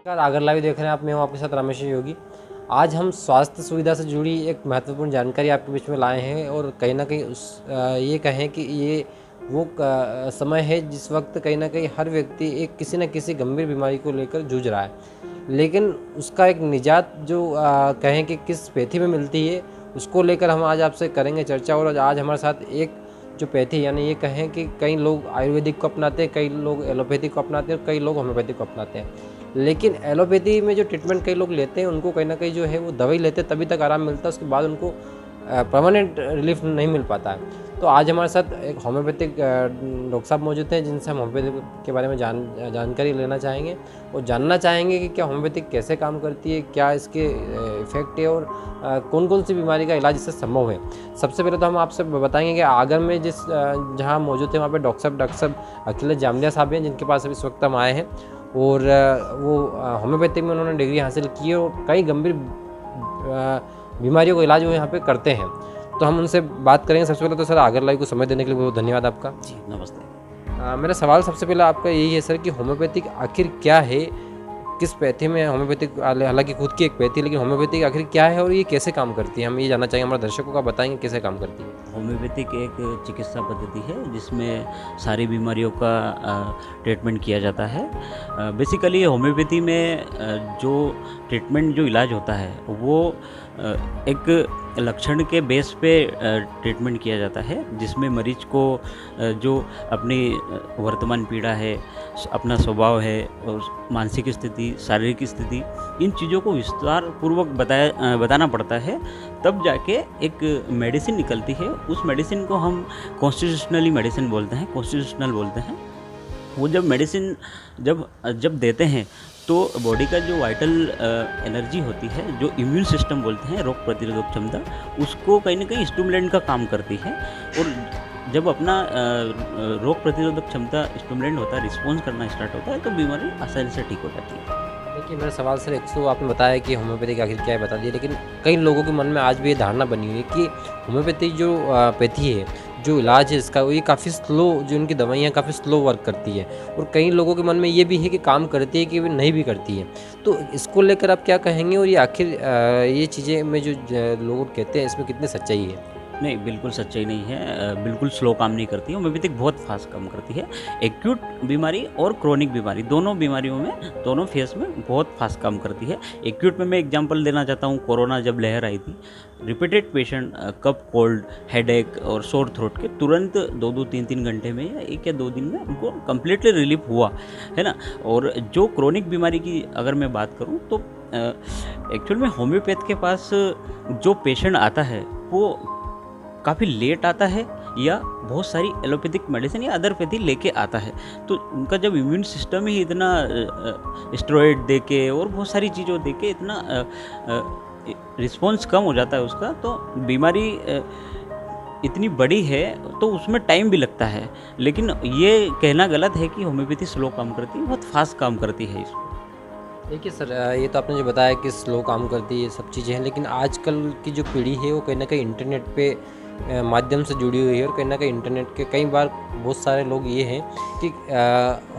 नमस्कार, आगर लाइव देख रहे हैं आप। मैं हूं आपके साथ रमेश योगी। आज हम स्वास्थ्य सुविधा से जुड़ी एक महत्वपूर्ण जानकारी आपके बीच में लाए हैं और कहीं न कहीं ये कहें कि ये वो समय है जिस वक्त कहीं न कहीं हर व्यक्ति एक किसी न किसी गंभीर बीमारी को लेकर जूझ रहा है। लेकिन उसका एक निजात जो कहें कि किस पैथी में मिलती है, उसको लेकर हम आज आपसे करेंगे चर्चा। और आज हमारे साथ एक जो पैथी यानी ये कहें कि कई लोग आयुर्वेदिक को अपनाते हैं, कई लोग एलोपैथिक को अपनाते हैं और कई लोग होम्योपैथिक को अपनाते हैं। लेकिन एलोपैथी में जो ट्रीटमेंट कई लोग लेते हैं, उनको कहीं न कहीं जो है वो दवाई लेते हैं तभी तक आराम मिलता है, उसके बाद उनको परमानेंट रिलीफ नहीं मिल पाता है। तो आज हमारे साथ एक होम्योपैथिक डॉक्टर साहब मौजूद हैं, जिनसे हम होम्योपैथी के बारे में जानकारी लेना चाहेंगे और जानना चाहेंगे कि क्या होम्योपैथिक कैसे काम करती है, क्या इसके इफ़ेक्ट है और कौन-कौन सी बीमारी का इलाज इससे संभव है। सबसे पहले तो हम आपसे बताएँगे कि आगर में जहाँ मौजूद थे वहाँ पे डॉक्टर साहब अखिलेश जामलिया साहब हैं, जिनके पास अभी इस वक्त हम आए हैं। और वो होम्योपैथिक में उन्होंने डिग्री हासिल की है और कई गंभीर बीमारियों का इलाज वो यहाँ पे करते हैं। तो हम उनसे बात करेंगे। सबसे पहले तो सर, आगर लाइव को समय देने के लिए बहुत धन्यवाद आपका। जी, नमस्ते। मेरा सवाल सबसे पहला आपका यही है सर कि होम्योपैथिक आखिर क्या है? किस पैथी में होम्योपैथिक, हालांकि खुद की एक पैथी, लेकिन होम्योपैथिक आखिर क्या है और ये कैसे काम करती है? हम ये जानना चाहेंगे, हमारे दर्शकों का बताएंगे कैसे काम करती है। होम्योपैथिक एक चिकित्सा पद्धति है जिसमें सारी बीमारियों का ट्रीटमेंट किया जाता है। बेसिकली होम्योपैथी में जो ट्रीटमेंट जो इलाज होता है वो एक लक्षण के बेस पे ट्रीटमेंट किया जाता है, जिसमें मरीज को जो अपनी वर्तमान पीड़ा है, अपना स्वभाव है और मानसिक स्थिति, शारीरिक स्थिति, इन चीज़ों को विस्तार पूर्वक बताना पड़ता है। तब जाके एक मेडिसिन निकलती है। उस मेडिसिन को हम कॉन्स्टिट्यूशनली मेडिसिन बोलते हैं, कॉन्स्टिट्यूशनल बोलते हैं। वो जब मेडिसिन जब देते हैं तो बॉडी का जो वाइटल एनर्जी होती है, जो इम्यून सिस्टम बोलते हैं, रोग प्रतिरोधक क्षमता, उसको कहीं ना कहीं स्टिमुलेंट का काम करती है। और जब अपना रोग प्रतिरोधक क्षमता स्टिमुलेंट होता है, रिस्पॉन्स करना स्टार्ट होता है, तो बीमारी आसानी से ठीक हो जाती है। देखिए, मेरा सवाल सर, एक तो आपने बताया कि होम्योपैथिक आखिर क्या है बता दिया, लेकिन कई लोगों के मन में आज भी ये धारणा बनी हुई है कि होम्योपैथिक जो पैथी है, जो इलाज है इसका, वो ये काफ़ी स्लो, जो उनकी दवाइयाँ काफ़ी स्लो वर्क करती है। और कई लोगों के मन में ये भी है कि काम करती है कि वो नहीं भी करती है। तो इसको लेकर आप क्या कहेंगे और ये आखिर ये चीज़ें में जो लोग कहते हैं, इसमें कितनी सच्चाई है? नहीं, बिल्कुल सच्चाई नहीं है। बिल्कुल स्लो काम नहीं करती है। होम्योपैथिक बहुत फास्ट काम करती है। एक्यूट बीमारी और क्रोनिक बीमारी, दोनों बीमारियों में, दोनों फेस में बहुत फास्ट काम करती है। एक्यूट में मैं एग्जांपल देना चाहता हूँ, कोरोना जब लहर आई थी, रिपीटेड पेशेंट कफ, कोल्ड, हेडेक और सोर थ्रोट के तुरंत 2-2, 3-3 घंटे में या 1 या 2 दिन में उनको कम्प्लीटली रिलीफ हुआ, है ना। और जो क्रोनिक बीमारी की अगर मैं बात करूँ तो एक्चुअल में होम्योपैथ के पास जो पेशेंट आता है वो काफ़ी लेट आता है या बहुत सारी एलोपैथिक मेडिसिन या अदर पैथी लेके आता है। तो उनका जब इम्यून सिस्टम ही इतना स्टेरॉइड दे के और बहुत सारी चीज़ों दे के इतना रिस्पॉन्स कम हो जाता है उसका, तो बीमारी इतनी बड़ी है तो उसमें टाइम भी लगता है। लेकिन ये कहना गलत है कि होम्योपैथी स्लो काम करती है, बहुत फास्ट काम करती है इसमें। देखिए सर, ये तो आपने जो बताया कि स्लो काम करती है, ये सब चीज़ें हैं, लेकिन आजकल की जो पीढ़ी है वो कहीं ना कहीं इंटरनेट पे माध्यम से जुड़ी हुई है। और कहीं ना कहीं इंटरनेट के कई बार बहुत सारे लोग ये हैं कि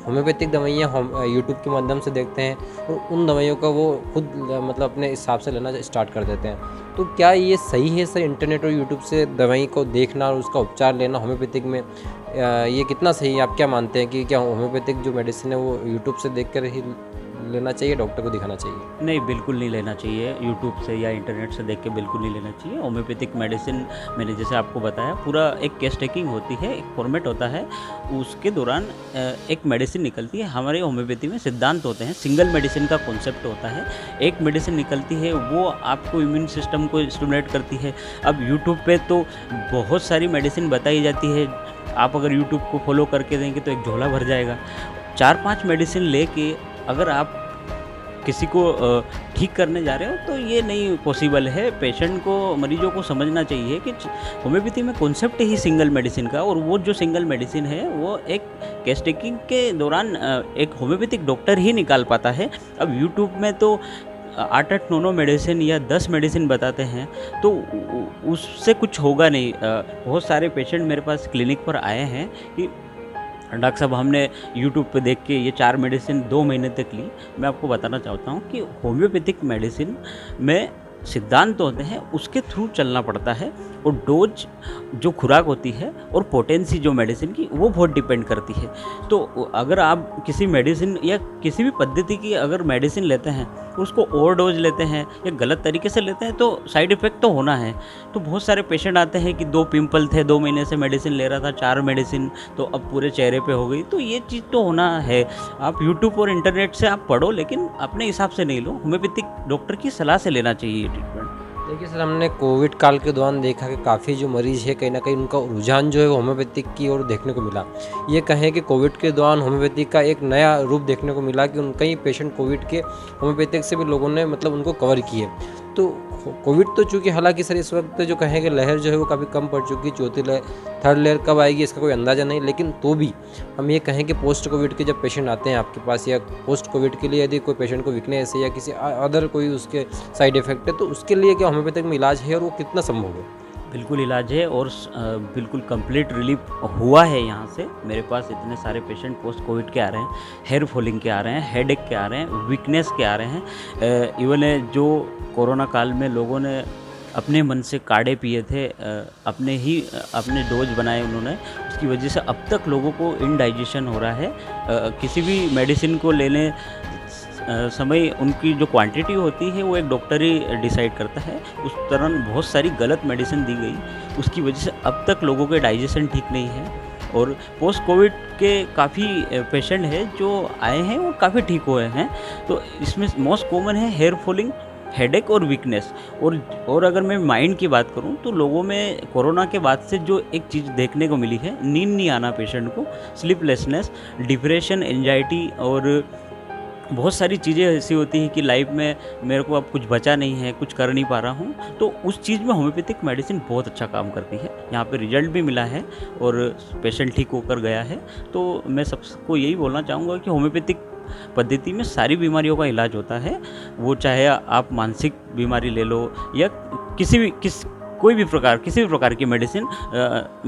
होम्योपैथिक दवाइयाँ हम यूट्यूब के माध्यम से देखते हैं और उन दवाइयों का वो खुद मतलब अपने हिसाब से लेना स्टार्ट कर देते हैं। तो क्या ये सही है सर, इंटरनेट और यूट्यूब से दवाई को देखना और उसका उपचार लेना होम्योपैथिक में, ये कितना सही है? आप क्या मानते हैं कि क्या होम्योपैथिक जो मेडिसिन है वो यूट्यूब से देख कर ही लेना चाहिए, डॉक्टर को दिखाना चाहिए? नहीं, बिल्कुल नहीं लेना चाहिए। यूट्यूब से या इंटरनेट से देख के बिल्कुल नहीं लेना चाहिए। होम्योपैथिक मेडिसिन, मैंने जैसे आपको बताया, पूरा एक केस टेकिंग होती है, एक फॉर्मेट होता है, उसके दौरान एक मेडिसिन निकलती है। हमारे होम्योपैथी में सिद्धांत होते हैं, सिंगल मेडिसिन का कॉन्सेप्ट होता है। एक मेडिसिन निकलती है, वो आपको इम्यून सिस्टम को स्टिमुलेट करती है। अब यूट्यूब पे तो बहुत सारी मेडिसिन बताई जाती है, आप अगर यूट्यूब को फॉलो करके देंगे तो एक झोला भर जाएगा। 4-5 मेडिसिन लेके अगर आप किसी को ठीक करने जा रहे हो तो ये नहीं पॉसिबल है। पेशेंट को, मरीजों को समझना चाहिए कि होम्योपैथी में कॉन्सेप्ट ही सिंगल मेडिसिन का, और वो जो सिंगल मेडिसिन है वो एक केस टेकिंग के दौरान एक होम्योपैथिक डॉक्टर ही निकाल पाता है। अब यूट्यूब में तो 8-8, 9-9 मेडिसिन या 10 मेडिसिन बताते हैं, तो उससे कुछ होगा नहीं। बहुत सारे पेशेंट मेरे पास क्लिनिक पर आए हैं कि डॉक्टर साहब हमने यूट्यूब पे देख के ये 4 मेडिसिन 2 महीने तक ली। मैं आपको बताना चाहता हूँ कि होम्योपैथिक मेडिसिन में सिद्धांत होते हैं, उसके थ्रू चलना पड़ता है और डोज जो खुराक होती है और पोटेंसी जो मेडिसिन की वो बहुत डिपेंड करती है। तो अगर आप किसी मेडिसिन या किसी भी पद्धति की अगर मेडिसिन लेते हैं, उसको ओवर डोज लेते हैं या गलत तरीके से लेते हैं तो साइड इफ़ेक्ट तो होना है। तो बहुत सारे पेशेंट आते हैं कि 2 पिंपल थे, 2 महीने से मेडिसिन ले रहा था, 4 मेडिसिन तो अब पूरे चेहरे पे हो गई। तो ये चीज़ तो होना है। आप यूट्यूब और इंटरनेट से आप पढ़ो, लेकिन अपने हिसाब से नहीं लो, होम्योपैथिक डॉक्टर की सलाह से लेना चाहिए ये ट्रीटमेंट। देखिए सर, हमने कोविड काल के दौरान देखा कि काफ़ी जो मरीज़ है कहीं न कहीं उनका रुझान जो है वो होम्योपैथिक की ओर देखने को मिला। ये कहें कि कोविड के दौरान होम्योपैथिक का एक नया रूप देखने को मिला कि कई पेशेंट कोविड के होम्योपैथिक से भी लोगों ने मतलब उनको कवर किए। तो कोविड तो चूँकि हालाँकि सर इस वक्त जो कहें कि लहर जो है वो काफ़ी कम पड़ चुकी है, चौथी लहर, थर्ड लहर कब आएगी इसका कोई अंदाज़ा नहीं। लेकिन तो भी हम ये कहें कि पोस्ट कोविड के जब पेशेंट आते हैं आपके पास, या पोस्ट कोविड के लिए यदि कोई पेशेंट को वीकनेस है या किसी अदर कोई उसके साइड इफ़ेक्ट है, तो उसके लिए क्या होम्योपैथिक में इलाज है और वो कितना संभव है? बिल्कुल इलाज है और बिल्कुल कंप्लीट रिलीफ हुआ है यहाँ से। मेरे पास इतने सारे पेशेंट पोस्ट कोविड के आ रहे हैं, हेयर फॉलिंग के आ रहे हैं, हेडेक के आ रहे हैं, वीकनेस के आ रहे हैं। इवन जो कोरोना काल में लोगों ने अपने मन से काढ़े पिए थे, अपने डोज बनाए उन्होंने, उसकी वजह से अब तक लोगों को इनडाइजेशन हो रहा है। किसी भी मेडिसिन को लेने समय उनकी जो क्वांटिटी होती है वो एक डॉक्टर ही डिसाइड करता है। उस तरह बहुत सारी गलत मेडिसिन दी गई, उसकी वजह से अब तक लोगों के डाइजेशन ठीक नहीं है। और पोस्ट कोविड के काफ़ी पेशेंट हैं जो आए हैं और काफ़ी ठीक हुए हैं। तो इसमें मोस्ट कॉमन है हेयर फॉलिंग, हेडेक और वीकनेस। और अगर मैं माइंड की बात करूं तो लोगों में कोरोना के बाद से जो एक चीज़ देखने को मिली है, नींद नहीं आना पेशेंट को, स्लीपलेसनेस, डिप्रेशन, एंजाइटी और बहुत सारी चीज़ें ऐसी होती हैं कि लाइफ में मेरे को अब कुछ बचा नहीं है, कुछ कर नहीं पा रहा हूँ, तो उस चीज़ में होम्योपैथिक मेडिसिन बहुत अच्छा काम करती है। यहाँ पे रिजल्ट भी मिला है और पेशेंट ठीक होकर गया है। तो मैं सबको यही बोलना चाहूँगा कि होम्योपैथिक पद्धति में सारी बीमारियों का इलाज होता है। वो चाहे आप मानसिक बीमारी ले लो या किसी भी प्रकार की मेडिसिन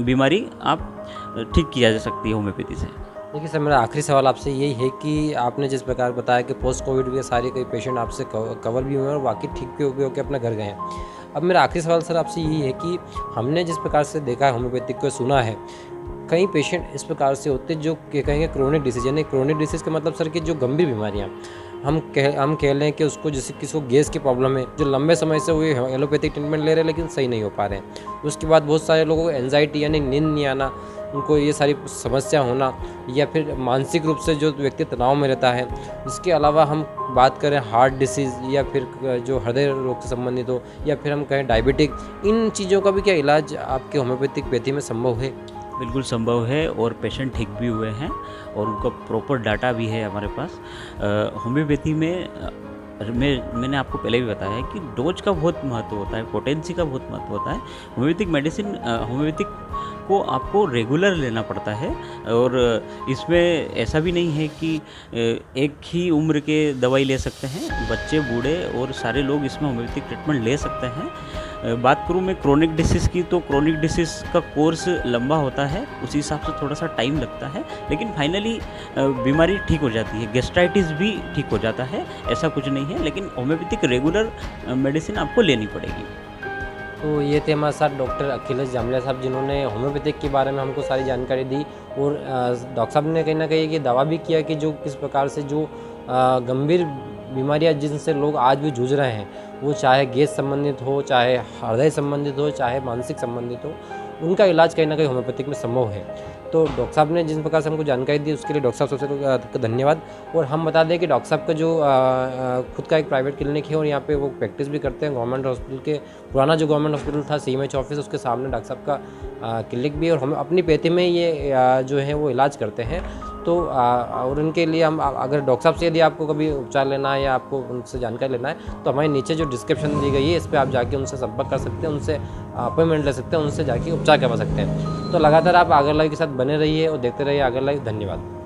बीमारी आप ठीक किया जा सकती है होम्योपैथी से। देखिए सर, मेरा आखिरी सवाल आपसे यही है कि आपने जिस प्रकार बताया कि पोस्ट कोविड के सारे कई पेशेंट आपसे कवर भी हुए हैं और बाकी ठीक भी होकर अपने घर गए हैं। अब मेरा आखिरी सवाल सर आपसे यही है कि हमने जिस प्रकार से देखा है होम्योपैथिक को, सुना है, कई पेशेंट इस प्रकार से होते हैं जो कहेंगे क्रोनिक डिसीज, यानी क्रोनिक डिसीज़ का मतलब सर कि जो गंभीर बीमारियाँ हम कह लें कि उसको, जैसे किसी को गैस की प्रॉब्लम है, जो लंबे समय से वो एलोपैथिक ट्रीटमेंट ले रहे हैं लेकिन सही नहीं हो पा रहे हैं। उसके बाद बहुत सारे लोगों को एंजाइटी यानी नींद नहीं आना, उनको ये सारी समस्या होना, या फिर मानसिक रूप से जो व्यक्ति तनाव में रहता है। इसके अलावा हम बात करें हार्ट डिसीज़ या फिर जो हृदय रोग से संबंधित हो, या फिर हम कहें डायबिटिक, इन चीज़ों का भी क्या इलाज आपके होम्योपैथिक पैथी में संभव है? बिल्कुल संभव है और पेशेंट ठीक भी हुए हैं और उनका प्रॉपर डाटा भी है हमारे पास। होम्योपैथी में मैंने आपको पहले भी बताया है कि डोज का बहुत महत्व होता है, पोटेंसी का बहुत महत्व होता है। होम्योपैथिक को आपको रेगुलर लेना पड़ता है और इसमें ऐसा भी नहीं है कि एक ही उम्र के दवाई ले सकते हैं। बच्चे, बूढ़े और सारे लोग इसमें होम्योपैथिक ट्रीटमेंट ले सकते हैं। बात करूँ मैं क्रोनिक डिसीज़ की, तो क्रोनिक डिसीज़ का कोर्स लंबा होता है, उसी हिसाब से थोड़ा सा टाइम लगता है, लेकिन फाइनली बीमारी ठीक हो जाती है। गैस्ट्राइटिस भी ठीक हो जाता है, ऐसा कुछ नहीं है, लेकिन होम्योपैथिक रेगुलर मेडिसिन आपको लेनी पड़ेगी। तो ये थे हमारे साथ डॉक्टर अखिलेश जामलिया साहब, जिन्होंने होम्योपैथिक के बारे में हमको सारी जानकारी दी। और डॉक्टर साहब ने कहीं ना कहीं ये दावा भी किया कि जो किस प्रकार से जो गंभीर बीमारियां जिनसे लोग आज भी जूझ रहे हैं, वो चाहे गैस संबंधित हो, चाहे हृदय संबंधित हो, चाहे मानसिक संबंधित हो, उनका इलाज कहीं ना कहीं होम्योपैथिक में संभव है। तो डॉक्टर साहब ने जिस प्रकार से हमको जानकारी दी उसके लिए डॉक्टर साहब सबसे धन्यवाद। और हम बता दें कि डॉक्टर साहब का जो खुद का एक प्राइवेट क्लिनिक है और यहाँ पे वो प्रैक्टिस भी करते हैं। गवर्नमेंट हॉस्पिटल के पुराना जो गवर्नमेंट हॉस्पिटल था CMH ऑफिस, उसके सामने डॉक्टर साहब का क्लिनिक भी है और हम अपनी पैथी में ये जो है वो इलाज करते हैं। तो और उनके लिए हम अगर डॉक्टर साहब से यदि आपको कभी उपचार लेना है या आपको उनसे जानकारी लेना है, तो हमारे नीचे जो डिस्क्रिप्शन दी गई है इस पर आप जाके उनसे संपर्क कर सकते हैं, उनसे अपॉइंटमेंट ले सकते हैं, उनसे जाके उपचार करवा सकते हैं। तो लगातार आप आगर लाइव के साथ बने रहिए और देखते रहिए आगर लाइव। धन्यवाद।